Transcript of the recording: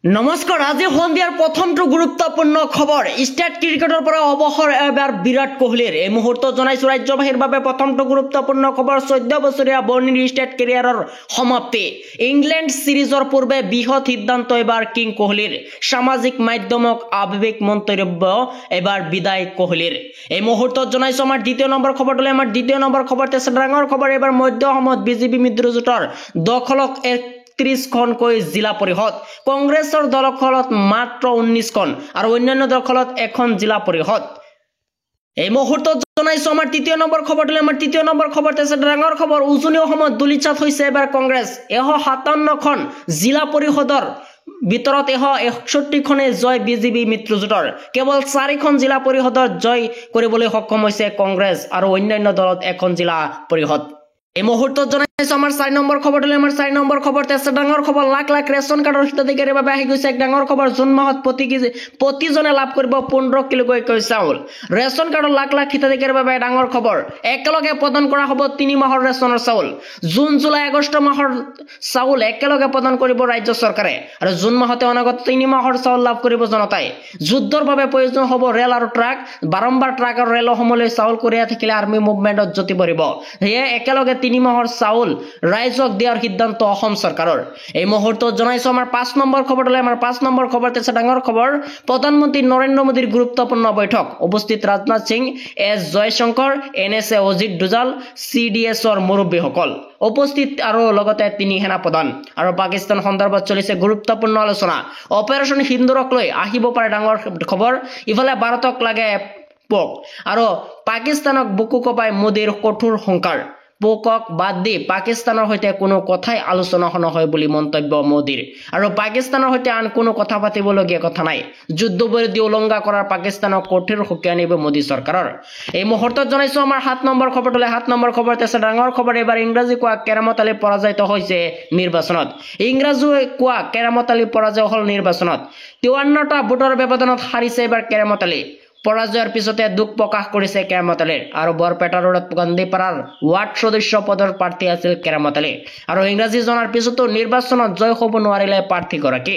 নমস্কাৰ আজি সন্ধিয়াৰ প্ৰথমটো গুৰুত্বপূৰ্ণ খবৰ ষ্টেট ক্ৰিকেটৰ পৰা অৱসৰ এবাৰ বিৰাট কোহলিৰ এই মুহূৰ্তত জনাইছো ৰাজ্যবাসীৰ বাবে প্ৰথমটো গুৰুত্বপূৰ্ণ খবৰ 14 বছৰীয়া বৰ্ণিৰ ষ্টেট কেৰিয়াৰৰ সমাপ্তি ইংলেণ্ড সিৰিজৰ পূৰ্বে বৃহৎ সিদ্ধান্ত এবাৰ কিং কোহলিৰ সামাজিক মাধ্যমক আৱেগিক মন্তব্য এবাৰ বিদায় কোহলিৰ এই মুহূৰ্তত জনাইছো আমাৰ দ্বিতীয় নম্বৰ খবৰটোলৈ আমাৰ দ্বিতীয় নম্বৰ খবৰতে ডাঙৰ খবৰ এবাৰ মধ্য অসমত বিজেপি মিত্ৰজোঁটৰ দখলক 30খনকৈ জিলা পৰিষদ কংগ্ৰেছৰ দলখনত মাত্ৰ 19খন আৰু অন্যান্য দলখনত এখন জিলা পৰিষদ এই মুহূৰ্তত জনাইছো আমাৰ তৃতীয় নম্বৰ খবৰটোলৈ আমাৰ তৃতীয় নম্বৰ খবৰতে ডাঙৰ খবৰ উজনি অসমত দুলিচাত হৈছে এবাৰ কংগ্ৰেছ 157খন জিলা পৰিষদৰ ভিতৰত 161খনে জয় বিজেপি মিত্ৰজোঁটৰ কেৱল 4খন জিলা পৰিষদৰ জয় কৰিবলৈ সক্ষম হৈছে কংগ্ৰেছ আৰু অন্যান্য দলত এখন জিলা পৰিষদ এই মুহূৰ্তত জনাইছো আমাৰ 4 নম্বৰ খবৰটোলৈ আমাৰ 4 নম্বৰ খবৰতে আছে ডাঙৰ খবৰ লাখ লাখ ৰেচন কাৰ্ডৰ হিতাধিকাৰীৰ বাবে আহি গৈছে এক ডাঙৰ খবৰ জুন মাহত প্ৰতিজনে লাভ কৰিব 15 কিলোকৈ চাউল ৰেচন কাৰ্ডৰ লাখ লাখ হিতাধিকাৰীৰ বাবে ডাঙৰ খবৰ একেলগে প্ৰদান কৰা হ'ব 3 মাহৰ ৰেচনৰ চাউল জুন জুলাই আগষ্ট মাহৰ চাউল একেলগে প্ৰদান কৰিব ৰাজ্য চৰকাৰে আৰু জুন মাহতে অনাগত 3 মাহৰ চাউল লাভ কৰিব জনতাই যুদ্ধৰ বাবে প্ৰয়োজন হ'ব ৰেল আৰু ট্ৰাক বাৰম্বাৰ ট্ৰাক আৰু ৰেলসমূহলৈ চাউল কঢ়িয়াই থাকিলে আৰ্মি মুভমেণ্টত জ্যোতি পৰিব সেয়ে একেলগে 3 মাহৰ চাউল ৰাইজক দিয়াৰ সিদ্ধান্ত অসম চৰকাৰৰ এই মুহূৰ্তত জনাইছো আমাৰ 5 নম্বৰ খবৰটোলৈ আমাৰ 5 নম্বৰ খবৰতে আছে ডাঙৰ খবৰ প্ৰধানমন্ত্ৰী নৰেন্দ্ৰ মোদীৰ গুৰুত্বপূৰ্ণ বৈঠক উপস্থিত ৰাজনাথ সিং এছ জয়শংকৰ এনএছএ অজিত ডোজাল চিডিএছৰ মুৰব্বীসকল উপস্থিত আৰু লগতে 3 সেনা প্ৰধান আৰু পাকিস্তান সন্দৰ্ভত চলিছে গুৰুত্বপূৰ্ণ আলোচনা অপাৰেশ্যন সিন্দুৰক লৈ আহিব পাৰে ডাঙৰ খবৰ ইফালে ভাৰতক লাগে পোক আৰু পাকিস্তানক বুকু কপাই মোদীৰ কঠোৰ সংকাৰ পোকক বাদ দি পাকিস্তানৰ সৈতে কোনো কথাই আলোচনা নহয় বুলি মন্তব্য মোদীৰ আৰু পাকিস্তানৰ সৈতে আন কোনো কথা পাতিবলগীয়া কথা নাই যুদ্ধবিৰতি উলংঘা কৰাৰ পাকিস্তানক কঠোৰ সকীয়াই নিব মোদী চৰকাৰৰ এই মুহূৰ্তত জনাইছো আমাৰ 7 নম্বৰ খবৰটোলৈ 7 নম্বৰ খবৰতে আছে ডাঙৰ খবৰ এবাৰ ইংৰাজী কোৱা কেৰামত আলী পৰাজিত হৈছে নিৰ্বাচনত ইংৰাজী কোৱা কেৰামত আলী পৰাজয় হল নিৰ্বাচনত 53টা ভোটৰ ব্যৱধানত হাৰিছে এবাৰ কেৰামত আলী পৰাজয়ৰ পিছতে দুখ প্ৰকাশ কৰিছে কেৰামত আলীৰ আৰু বৰপেটা ৰোডত গান্ধীপাৰাৰ ৱাৰ্ড সদস্য পদৰ প্ৰাৰ্থী আছিল কেৰামত আলী আৰু ইংৰাজী জনাৰ পিছতো নিৰ্বাচনত জয় হ'ব নোৱাৰিলে প্ৰাৰ্থীগৰাকী